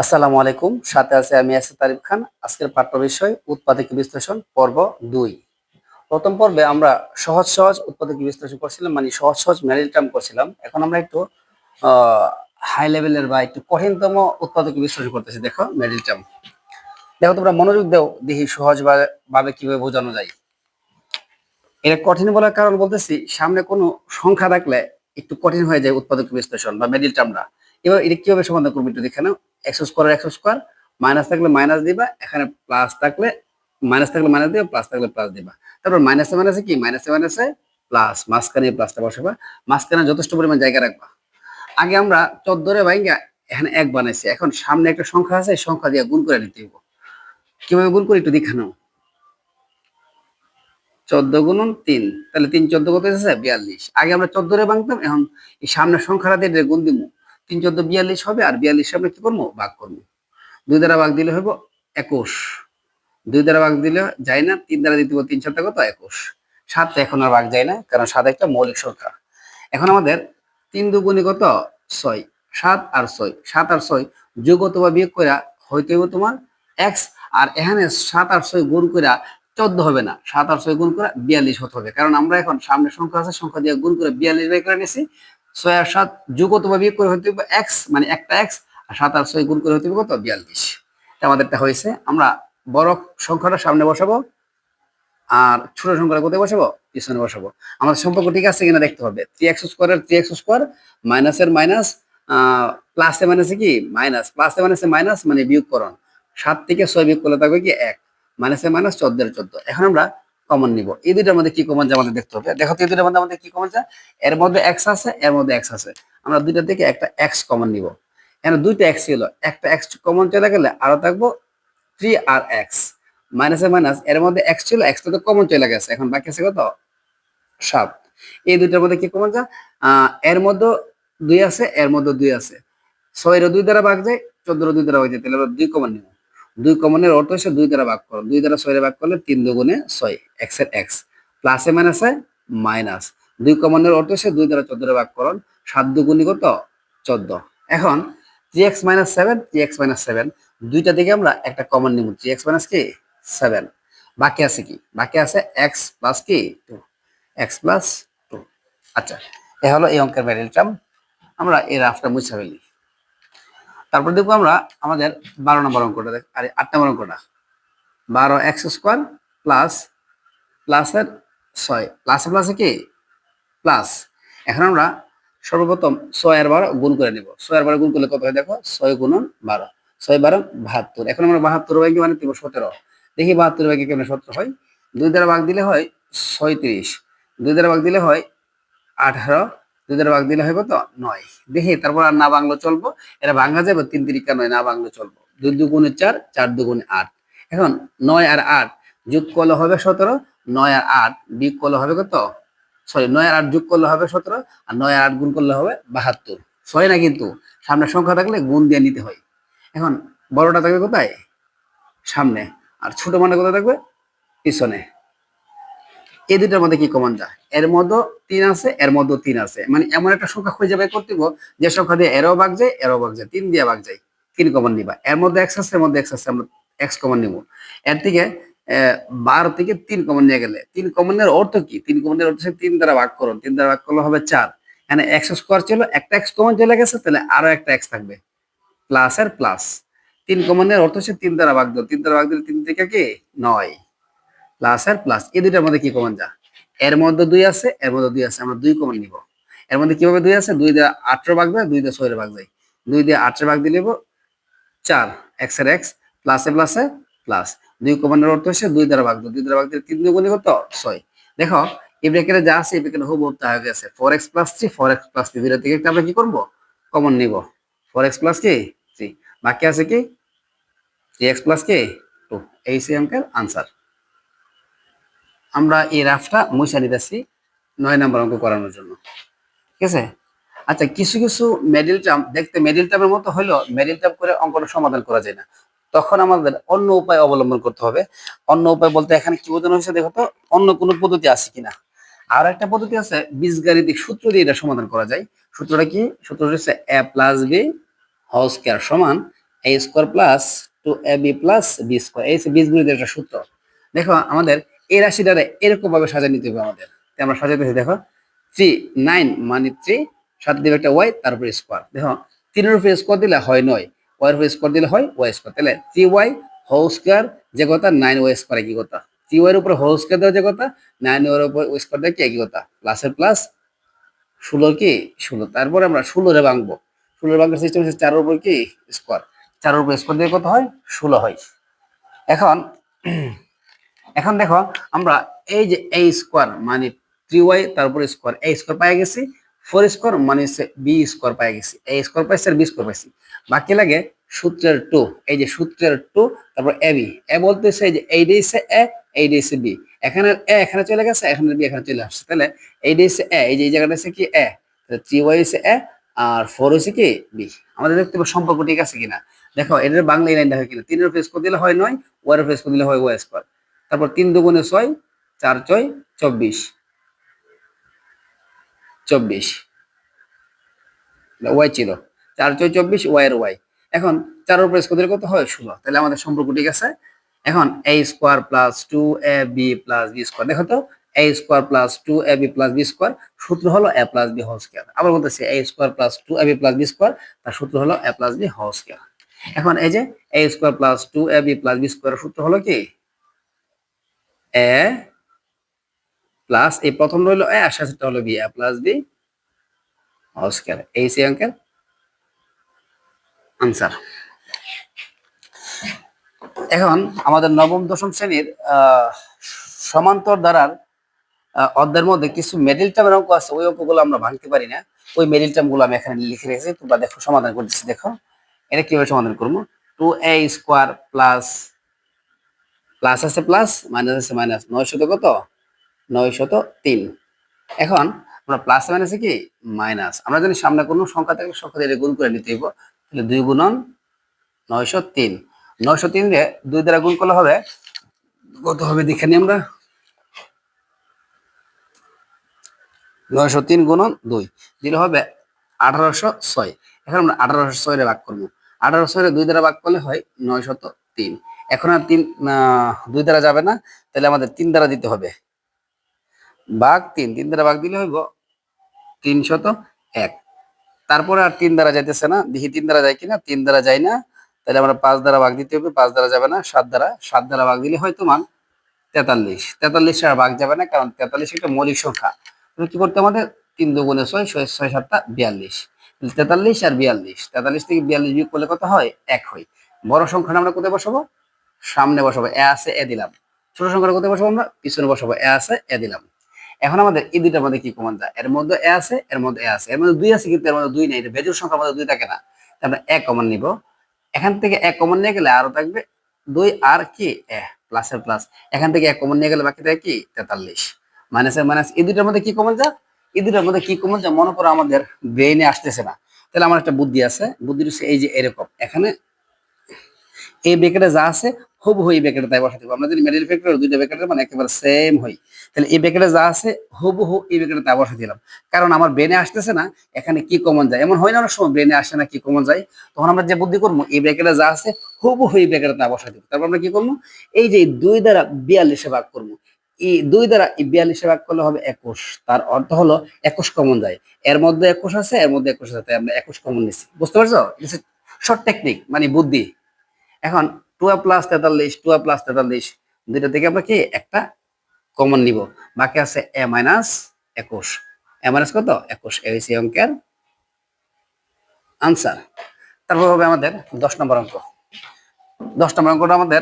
আসসালামু আলাইকুম। সাথে আছে আমি আছি তারিফ খান। আজকের পাঠ্য বিষয় উৎপাদক বিশ্লেষণ পর্ব ২। প্রথম পর্বে আমরা সহজ সহজ উৎপাদক বিশ্লেষণ করছিলাম, মানে সহজ সহজ ম্যারিল টার্ম করছিলাম। এখন আমরা একটু হাই লেভেলের বা একটু কঠিনতম উৎপাদক বিশ্লেষণ করতেছি। দেখো ম্যারিল টার্ম, দেখো তোমরা মনোযোগ দাও, দেখি সহজ ভাবে কিভাবে বোঝানো যায়। এটা কঠিন বলার কারণ বলতেছি, সামনে কোনো সংখ্যা থাকলে একটু কঠিন হয়ে যায় উৎপাদক বিশ্লেষণ বা মিডিল টার্মটা। এবার এটা কিভাবে সমাধান করবো একটু দেখে নাও। X square x square, minus থাকলে মাইনাস দিবা, এখানে প্লাস থাকলে মাইনাস থাকলে মাইনাস দিবা, প্লাস থাকলে প্লাস দিবা। তারপর মাইনাসে মাইনাসে কি, মাইনাসে মাইনাসে প্লাস, মাঝখানে প্লাসটা বসাবা, মাঝখানে যথেষ্ট পরিমাণ জায়গা রাখবা। আগে আমরা 14 রে ভাইঙ্গা এখানে এক বানাইছি, এখন সামনে একটা সংখ্যা আছে, এই সংখ্যা দিয়ে গুণ করে নিতে হইব। কিভাবে গুণ করি একটু দেখে নাও। 14 গুণন 3, তাহলে 3 14 কত হয়েছে 42। আগে আমরা 14 রে ভাঙতাম, এখন এই সামনের সংখ্যাটা দিয়ে গুণ দিব। 3 14 42 হবে, আর 42 আমরা কি করবো, ভাগ করবো। 2 দ্বারা ভাগ দিলে হইব 21, 2 দ্বারা ভাগ দিলে যায় না, 3 দ্বারা দিতে হবে, 3 7 কত 21। 7 এখন আর ভাগ যায় না, কারণ 7 একটা মৌলিক সংখ্যা। এখন আমাদের 3 দুগুণে কত 6, 7 আর 6, 7 আর 6 যোগ অথবা বিয়োগ করে হইতে হইব তোমার x। আর এখানে 7 আর 6 গুণ করে 14 হবে না, 7 আর 6 গুণ করে 42 হতে হবে, কারণ আমরা এখন সামনে সংখ্যা আছে, সংখ্যা দিয়ে গুণ করে 42 বের করে নিয়েছি। 6 আর 7 যোগ অথবা বিয়োগ করে হইতে হবে x, মানে একটা x, আর 7 আর 6 গুণ করে হইতে হবে কত 42। এটা আমাদেরটা হয়েছে। আমরা বড় সংখ্যাটা সামনে বসাবো, আর ছোট সংখ্যাটা কোথায় বসাবো, পিছনে বসাবো। আমাদের সম্পর্ক ঠিক আছে কিনা দেখতে হবে। 3x স্কোয়ারের 3x স্কোয়ার, মাইনাসের মাইনাস, প্লাসে মাইনাসে কি মাইনাস, প্লাসে মাইনাসে মাইনাস মানে বিয়োগকরণ। 7 থেকে 6 বিয়োগ করলে থাকবে কি 1, মাইনাসে মাইনাস 14 এর 14। এখন আমরা কমন নিব, এই দুইটার মধ্যে কি কমন যায় আমাদের দেখতে হবে। দেখো তো এই দুইটার মধ্যে আমাদের কি কমন যায়, এর মধ্যে x আছে, এর মধ্যে x আছে, আমরা দুইটা থেকে একটা x কমন নিব। এখানে দুইটা x ছিল, একটা x কমন চলে গেলে আরো থাকবো 3 আর x, মাইনাসে মাইনাস, এর মধ্যে x ছিল, x তো কমন চলে গেছে, এখন বাকি আছে কত 7। এই দুইটার মধ্যে কি কমন যায়, এর মধ্যে 2 আছে, এর মধ্যে 2 আছে। 6 এর 2 দ্বারা ভাগ যায়, 14 এর 2 দ্বারা ভাগ যায়, তাহলে আমরা 2 কমন নিব। 2 কমনের অর্থ হচ্ছে 2 দ্বারা ভাগ করো, 2 দ্বারা 6 এর ভাগ করলে 3 দুগুণে 6, x এর x, প্লাসে মাইনাসে মাইনাস। 2 কমনের অর্থ হচ্ছে 2 দ্বারা 14 এর ভাগ করুন, 7 দুগুণে কত 14। এখন 3x 7, 3x 7, দুইটা থেকে আমরা একটা কমন নিব, 3x কি 7। বাকি আছে কি, বাকি আছে x প্লাস কি 2, x প্লাস 2। আচ্ছা, এ হলো এই অঙ্কের ভ্যারিয়েবল টার্ম। আমরা এই রাফটা মুছে ফেলি। তারপর দেখবো আমরা আমাদের 12 নম্বর অঙ্কটা, আর 8 নম্বর অঙ্কটা। 12x স্কোয়ার প্লাস প্লাসের 6, প্লাসে প্লাসে কি প্লাস। এখন আমরা সর্বপ্রথম 6 আর 12 গুণ করে নিব। 6 আর 12 গুণ করলে কত হয় দেখো, 6 গুণন 12, 6 12 72। এখন আমরা 72 ভাগে মানে দিব 17। দেখি 72 ভাগে কেমন 17 হয়। 2 দ্বারা ভাগ দিলে হয় 36, 2 দ্বারা ভাগ দিলে হয় 18, 2 দ্বারা ভাগ দিলে হয় কত 9। দেখি তারপর আর না বাংলা চলবো, এটা ভাঙা যাবে, 3 3 9, না বাংলা চলবো। 2 দুগুণে 4, 4 দুগুণে 8। এখন 9 আর 8 যোগ করলে হবে 17, 9 আর 8 বিয়োগ করলে হবে কত, সরি 9 আর 8 যোগ করলে হবে 17, আর 9 আর 8 গুণ করলে হবে 72। 6 না, কিন্তু সামনে সংখ্যা থাকলে গুণ দিয়ে নিতে হয়। এখন বড়টা থাকবে কোথায়, সামনে, আর ছোট মানে কোথায় থাকবে, পিছনে। এই দুটার মধ্যে কি কমন যায়, এর মধ্যে 3 আছে, এর মধ্যে 3 আছে, মানে এমন একটা সংখ্যা খুঁজে বের করতে হবে যে সংখ্যা দিয়ে এরও ভাগ যায়, এরও ভাগ যায়, 3 দিয়ে ভাগ যায়, 3 কমন নিবা। এর মধ্যে x আছে, এর মধ্যে x আছে, আমরা x কমন নিব। এর থেকে 12 থেকে 3 কমন নিয়ে গেলে, 3 কমনের অর্থ কি, 3 কমনের অর্থ হচ্ছে 3 দ্বারা ভাগ করো, 3 দ্বারা ভাগ করলে হবে 4। এখানে x স্কোয়ার ছিল, একটা x কমন চলে গেছে, তাহলে আরো একটা x থাকবে, প্লাস আর প্লাস। 3 কমনের অর্থ হচ্ছে 3 দ্বারা ভাগ দাও, 3 দ্বারা ভাগ দিলে 3 থেকে কি 9, প্লাস আর প্লাস। এই দুইটার মধ্যে কি কমন যায়, এর মধ্যে 2 আছে, এর মধ্যে 2 আছে, আমরা 2 কমন নিব। এর মধ্যে কিভাবে 2 আছে, 2 দিয়ে 8 ভাগ যায়, 2 দিয়ে 6 ভাগ যায়, 2 দিয়ে 8 ভাগ দিলে 4, x এর x, প্লাসে প্লাসে প্লাস। 2 কমনের অর্থ হচ্ছে 2 দ্বারা ভাগ দাও, 2 দ্বারা ভাগ দিলে 3 দুগুণে কত 6। দেখো এই ব্র্যাকেটে যা আছে এই ব্র্যাকেটে হুবহু তা হয়ে গেছে, 4x 3, 4x 3, দুইটা থেকে একটা আমরা কি করব, কমন নিব। 4x কি 3, বাকি আছে কি 3x কি 2। এই সে অঙ্কের আনসার। আমরা এই রাফটা মুছে নিতেছি 9 নম্বর অঙ্ক করানোর জন্য, ঠিক আছে। আচ্ছা, কিছু কিছু মিডল টার্ম দেখতে মিডল টার্মের মতো হলেও মিডল টার্ম করে অঙ্কটা সমাধান করা যায় না, তখন আমাদের অন্য উপায় অবলম্বন করতে হবে। অন্য উপায় বলতে এখানে কি বোঝানো হয়েছে দেখো তো, অন্য কোনো পদ্ধতি আছে কিনা। আর একটা পদ্ধতি আছে, বীজগাণিতিক সূত্র দিয়ে এটা সমাধান করা যায়। সূত্রটা কি, সূত্রটা হচ্ছে a plus b whole square সমান a square plus 2ab plus b square, এই বীজগণিতের একটা সূত্র। দেখো আমাদের এই রাশিটারে এরকম ভাবে সাজিয়ে নিতে হবে আমাদের। আমরা সাজাতেছি, দেখো 3 9 মানে 3, সাথে দিবে একটা ওয়াই, তারপরে স্কোয়ার। দেখো 3 এর উপরে স্কোয়ার দিলে হয় 9, ওয়াই এর উপরে স্কোয়ার দিলে হয় ওয়াই স্কোয়ার। তাহলে 3y হোল স্কোয়ার যে কথা, 9y স্কোয়ার একই কথা। 3y এর উপরে হোল স্কোয়ার দেওয়া যে কথা, 9y এর উপরে স্কোয়ার দেওয়া কি একই কথা। প্লাসের প্লাস 16 কি 16। তারপরে আমরা 16 রে ভাঙবো। 16 ভাঙার সিস্টেম হচ্ছে 4 এর উপর কি স্কোয়ার, 4 এর উপর স্কোয়ার দিয়ে কত হয় 16 হয়। এখন এখন দেখো আমরা এই যে a স্কোয়ার মানে 3y তারপর স্কোয়ার, a স্কোয়ার পাই গেছি, 4 স্কোয়ার মানে হচ্ছে b স্কোয়ার পাই গেছি, a স্কোয়ার পাইছি আর b স্কোয়ার পাইছি। বাকি লাগে সূত্রের 2, এই যে সূত্রের 2, তারপর ab, a বলতেছে এই যে এই দিছে a, এই দিছে b, এখানে a এখানে চলে গেছে, এখানে b এখানে চলে আসছে। তাহলে এই দিছে a, এই যে এই জায়গাটা আছে কি a, তাহলে 3y হইছে a আর 4 হইছে কি b। আমাদের দেখতে হবে সম্পর্ক ঠিক আছে কিনা। দেখো এটার বাংলা এই লাইনটা হয় কিনা, 3 এর উপর স্কোয়ার দিলে হয় 9, y এর উপর স্কোয়ার দিলে হয় y স্কোয়ার। তারপর 3 দুগুণে 6, 4 6 24, 24 ওয়াই ছিল, 4 6 24 ওয়াই এর ওয়াই। এখন 4 এর উপর স্কোয়ার দিলে কত হয় 16। তাহলে আমাদের সম্পর্ক ঠিক আছে। এখন a square plus 2ab plus b square, দেখো তো a square plus 2ab plus b square সূত্র হলো a plus b whole square. আবার বলতেছি a square plus 2ab plus b square, তার সূত্র হলো a plus b whole square. এখন এই যে a square plus 2ab plus b square সূত্র হলো কি a প্লাস এই প্রথম রইলো a আর শেষেরটা হলো b, a plus b whole square. এই সে অঙ্কের আনসার। এখন আমাদের নবম দশম শ্রেণীর সমান্তর ধারার অধ্যায়ের মধ্যে কিছু মিডল টার্মের অঙ্ক আছে, ওই অঙ্কগুলো আমরা ভাঙতে পারি না। ওই মিডল টার্মগুলো আমি এখানে লিখে রেখেছি, তোমরা দেখো সমাধান করতেছি। দেখো এটা কিভাবে সমাধান করবো। 2a স্কোয়ার প্লাস প্লাস আছে প্লাস, মাইনাস আছে মাইনাস, 9 কত 903। এখন আমরা প্লাস মাইনাসে কি মাইনাস, আমরা জানি সামনে কোনো সংখ্যা থাকলে সংখ্যা দিয়ে গুণ করে নিতে হইব। তাহলে 2 গুণন 903, 903 রে 2 দ্বারা গুণ করলে হবে কত হবে দেখে নিই আমরা। 903 গুণন 2 দিলে হবে 1806। এখন আমরা 1806 রে ভাগ করবো। 1806 রে 2 দ্বারা ভাগ করলে হয় 903। এখন আর 2 দ্বারা যাবে না, তাহলে আমাদের 3 দ্বারা দিতে হবে। ভাগ 3, 3 দ্বারা ভাগ দিলে হইব 301। তারপরে আর 3 দ্বারা যাইতেছে না, দেখি 3 দ্বারা যায় কিনা। 3 দ্বারা যায় না, তাহলে আমরা 5 দ্বারা ভাগ দিতে হবে। 5 দ্বারা যাবে না, 7 দ্বারা ভাগ দিলে হয় তোমার 43। 43 আর ভাগ যাবে না, কারণ 43 একটা মৌলিক সংখ্যা। তাহলে কি করতে আমাদের 3 দুগুণে 6, 6 7 42। 43 আর 42, 43 থেকে 42 বিয়োগ করলে কত হয় 1 হয়। বড় সংখ্যাটা আমরা কোথায় বসাবো, সামনে বসাবো, এ আছে এ দিলাম। ছোট সংখ্যাটা কোথায় বসাবো, আমরা পিছনে বসাবো, এ আছে এ দিলাম। এখন আমাদের এই দুইটার মধ্যে কি কমন যায়, এর মধ্যে এ আছে এর মধ্যে এ আছে, এর মধ্যে 2 আছে কিন্তু এর মধ্যে 2 নেই, এটা বেজোড় সংখ্যার মধ্যে 2 থাকে না। আমরা 1 কমন নিব, এখান থেকে 1 কমন নিয়ে গেলে আরো থাকবে 2 আর কি এ প্লাসের প্লাস, এখান থেকে 1 কমন নিয়ে গেলে বাকি থাকে কি 43। মাইনাসের মাইনাস, এই দুইটার মধ্যে কি কমন যায়, এই দুইটার মধ্যে কি কমন যায় মনে করো আমাদের ব্রেইনে আসতেছে না। তাহলে আমার একটা বুদ্ধি আছে, বুদ্ধি হচ্ছে এই যে এরকম, এখানে এই ব্র্যাকেটে যা আছে হুবহু এই ব্র্যাকেটে তাই বসাতে হবে। আমরা যদি মিডল ফ্যাক্টর দুইটা ব্র্যাকেটের মানে একেবারে সেম হয়, তাহলে এই ব্র্যাকেটে যা আছে হুবহু এই ব্র্যাকেটে তাই বসাতে দিলাম। কারণ আমার ব্রেনে আসতেছে না এখানে কি কমন যায়, এমন হয় না অনেক সময় ব্রেনে আসে না কি কমন যায়, তখন আমরা যে বুদ্ধি করবো এই ব্র্যাকেটে যা আছে হুবহু এই ব্র্যাকেটে তা বসাতে দেবো। তারপর আমরা কি করবো, এই যে 2 দ্বারা 42 ভাগ করবো, এই 2 দ্বারা এই 42 ভাগ করলে হবে 21। তার অর্থ হলো 21 কমন যায়, এর মধ্যে 21 আছে এর মধ্যে 21 আছে, তাই আমরা 21 কমন নিচ্ছি। বুঝতে পারছো, শর্ট টেকনিক মানে বুদ্ধি। এখন 2a প্লাস 43, 2a প্লাস 43 দুইটা থেকে আমরা কি একটা কমন নিব, বাকি আছে a মাইনাস 21। a মাইনাস কত 21, এই হচ্ছে অঙ্কের আনসার। তারপর হবে আমাদের 10 নম্বর অঙ্ক। 10 নম্বর অঙ্কটা আমাদের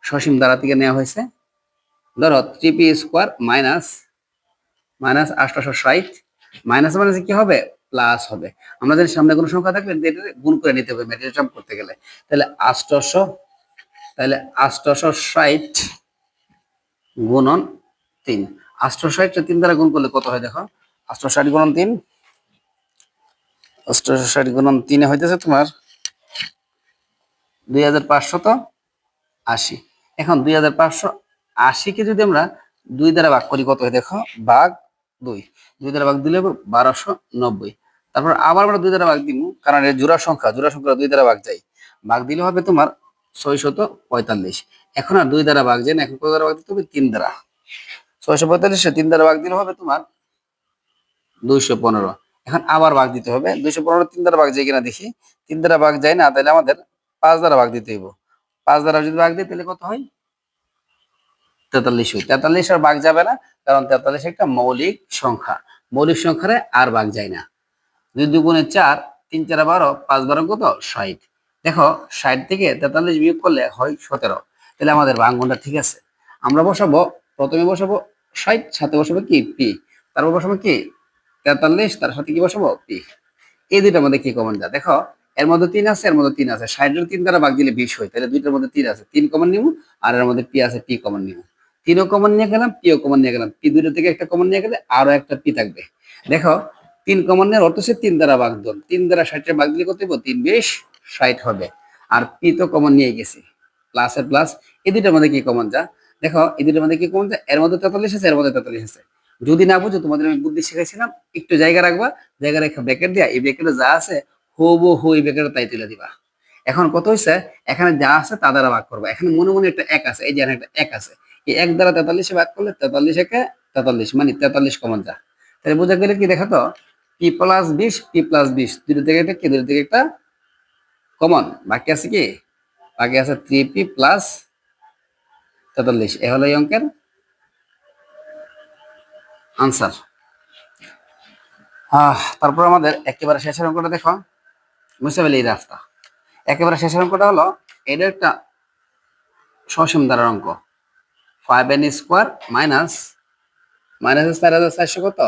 সসীম ধারা থেকে নেওয়া হয়েছে। ধরো 3p square minus minus 860, minus minus কি হবে প্লাস হবে। আমরা যদি সামনে কোনো সংখ্যা থাকলে গুণ করে নিতে হবে ম্যাট্রিক্স টার্ম করতে গেলে। তাহলে 800, তাহলে 860 গুণন 3, 860 3 দ্বারা গুণ করলে কত হয় দেখো, 860 গুণন 3, 860 গুণন 3 হইতেছে তোমার 2580। এখন 2580 কে যদি আমরা 2 দ্বারা ভাগ করি কত হয় দেখো, ভাগ 2, 2 দ্বারা ভাগ দিলে 1290। তারপর আবার আমরা 2 দ্বারা ভাগ দিব, কারণ এটা জোড়া সংখ্যা 2 দ্বারা ভাগ যায়। ভাগ দিলে হবে তোমার 645। এখন আর 2 দ্বারা ভাগ যায় না, এখন কত দ্বারা ভাগ দিতে হবে? 3 দ্বারা। 645 3 দ্বারা ভাগ দিলে হবে তোমার 215। এখন আবার ভাগ দিতে হবে। 215 3 দ্বারা ভাগ যায় কিনা দেখি। 3 দ্বারা ভাগ যায় না, তাহলে আমাদের 5 দ্বারা ভাগ দিতে হইব। 5 দ্বারা যদি ভাগ দিই তাহলে কত হয়? 43 হয়। 43 আর ভাগ যাবে না, কারণ 43 একটা মৌলিক সংখ্যা। মৌলিক সংখ্যারে আর ভাগ যায় না। 2 দুগুণে 4, 3 4 12, 5 12 কত? 60। দেখো 60 থেকে 43 বিয়োগ করলে হয় 17। তাহলে আমাদের ভাঙনটা ঠিক আছে। আমরা বসাবো, প্রথমে বসাবো 60, সাথে বসাবো কি? পি। তারপর বসাবো কি? 43, তার সাথে কি বসাবো? পি। এই দুইটার মধ্যে কি কমন যায়? দেখো এর মধ্যে 3 আছে, এর মধ্যে 3 আছে। 60 এর 3 দ্বারা ভাগ দিলে 20 হয়, তাহলে দুইটার মধ্যে 3 আছে, 3 কমন নিব। আর এর মধ্যে পি আছে, পি কমন নিব। 3 ও কমন নিয়ে গেলাম, পি ও কমন নিয়ে গেলাম। পি দুইটা থেকে একটা কমন নিয়ে গেলে আরো একটা পি থাকবে। দেখো 3 কমন নেওয়ার অর্থ হচ্ছে 3 দ্বারা ভাগ দল। 3 দ্বারা 60 এর ভাগ দিলে কত হবে? 3 20 60 হবে। আর পি তো কমন নিয়ে গেছি, প্লাস এর প্লাস। এই দুইটার মধ্যে কি কমন যা? দেখো এই দুইটার মধ্যে কি কমন যায়? এর মধ্যে 43 আছে, এর মধ্যে 43 আছে। যদি না বুঝো, তোমাদের আমি বুদ্ধি শিখাইছিলাম, একটু জায়গা রাখবা, জায়গা রেখে ব্র্যাকেট দিয়া এই ব্র্যাকেটে যা আছে হুবহু এই ব্র্যাকেটে তাই তুলে দিবা। এখন কত হইছে? এখানে যা আছে তা দ্বারা ভাগ করবা। এখানে মনে মনে একটা 1 আছে, এই যে এখানে একটা 1 আছে। এই 1 দ্বারা 43 ভাগ করলে 43 একে 43, মানে 43 কমন যা। তাহলে বোঝা গেলে কি? দেখো তো, পি প্লাস 20, পি প্লাস 20, দুটো থেকে একটা কি? দুটো থেকে একটা কমন। বাকি আছে কি? বাকি আছে 3p প্লাস 43। এ হলো এই অঙ্কের আনসার। তারপর আমাদের একেবারে শেষের অঙ্কটা দেখো, বুঝতে পারলে এই রাস্তা। একেবারে শেষের অঙ্কটা হলো, এটা একটা সসীম ধারার অঙ্ক। 5n স্কোয়ার মাইনাস 4400 কত?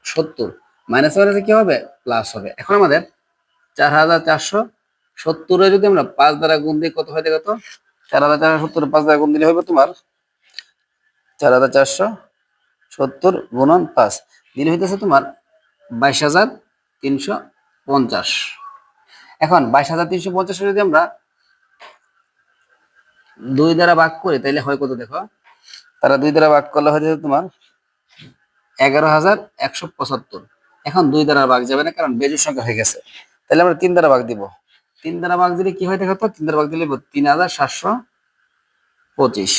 70। মাইনাস মাইনাসে কি হবে? প্লাস হবে। এখন আমাদের 4470 যদি আমরা 5 দ্বারা গুণ দিই, কত হয় দেখো তো? 4470 5 দ্বারা গুণ দিলে হবে তোমার 4470 গুণন 5 দিলে হইতেছে তোমার 22,350। এখন 22,350 যদি আমরা 2 দ্বারা ভাগ করি, তাহলে হয় কত দেখো? তারা 2 দ্বারা ভাগ করলে হয়ে যাবে তোমার 11,175। এখন 2 দ্বারা ভাগ যাবে না, কারণ বেজোড় সংখ্যা হয়ে গেছে। তাহলে আমরা 3 দ্বারা ভাগ দিব। 3 দ্বারা ভাগ দিলে কি হয় দেখো তো? 3 দ্বারা ভাগ দিলে 3,725।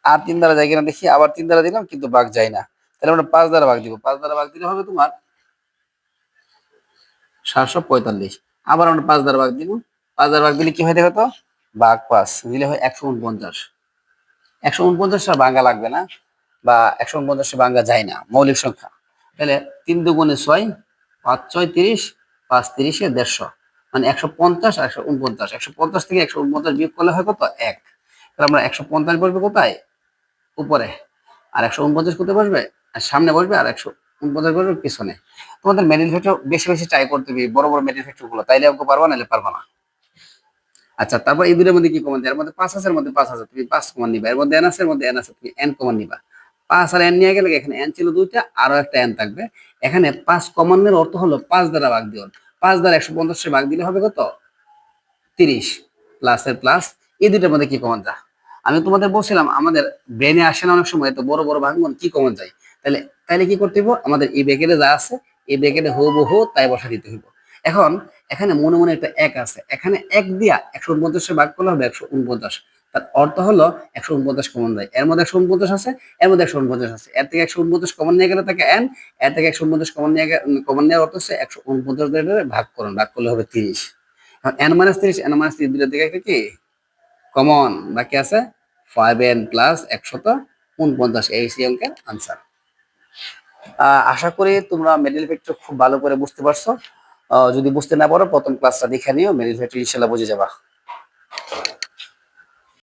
আর 3 দ্বারা যায় কিনা দেখি। আবার 3 দ্বারা দিলাম, কিন্তু ভাগ যায় না। তাহলে আমরা 5 দ্বারা ভাগ দিব। 5 দ্বারা ভাগ দিলে হবে তোমার 745। আবার আমরা 5 দ্বারা ভাগ দিব। 5 দ্বারা ভাগ দিলে কি হয় দেখো তো? ভাগ 5 দিলে হয় 149। 149 আর ভাঙা লাগবে না, বা 149 ভাঙা যায় না, মৌলিক সংখ্যা। তাহলে 3 দুগুণে 6, 5 6 30, 5 30 এ 150, মানে 150 আর 149। 150 থেকে 149 বিয়োগ করলে হয় কত? 1। তাহলে আমরা 150 বসবে কোথায়? উপরে। আর 149 কোথায় বসবে? আর সামনে বসবে। আর 149 বসবে পিছনে। তোমাদের মেডিল ফ্যাক্টর বেশি বেশি ট্রাই করতে হবে, বড় বড় মেডিল ফ্যাক্টর গুলো, তাইলে অঙ্ক পারবা, নাহলে পারবা না। আচ্ছা, তারপর এই দুটোর মধ্যে কি কমন যায়? এর মধ্যে 5 আছে, এর মধ্যে 5 আছে, তুমি 5 কমন নিবা। এর মধ্যে n আছে, এর মধ্যে n আছে, তুমি n কমন নিবা। 5 আর n নিয়ে গেলে, এখানে n ছিল 2টা, আরো একটা n থাকবে। এখানে 5 কমনের অর্থ হলো 5 দ্বারা ভাগ দিও। 5 দ্বারা 150 ভাগ দিলে হবে কত? 30। প্লাস এর প্লাস। এই দুটোর মধ্যে কি কমন যায়? আমি তোমাদের বলছিলাম, আমাদের ব্রেনে আসে না অনেক সময়, তো বড় বড় ভাঙন কি কমন যায়। তাহলে তাইলে কি করতে হইব? আমাদের এই ব্র্যাকেটে যা আছে, এই ব্র্যাকেটে হুবহু তাই বসা দিতে হইব। এখন এখানে মনে মনে একটা 1 আছে, এখানে 1 দিয়া 149 ভাগ করলে হবে 149। তার অর্থ হলো 149 কমন যায়। এর মধ্যে 149 আছে, এর মধ্যে 149 আছে। এর থেকে 149 কমন নিয়ে গেলে থাকে n, এর থেকে 149 কমন নেওয়ার অর্থ হচ্ছে 149 দ্বারা ভাগ করুন, ভাগ করলে হবে 30। এখন n - 30, n - 30 দুটো থেকে একটা কি কমন বাকি আছে? 5n plus 149। এই অঙ্কের আনসার। আশা করি তোমরা মেডেল ফ্যাক্টর খুব ভালো করে বুঝতে পারছো। যদি বুঝতে না পারো, প্রথম ক্লাসটা দেখে নিও, মেডেল ফ্যাক্টর ইনশাল্লাহ বুঝে যাবা।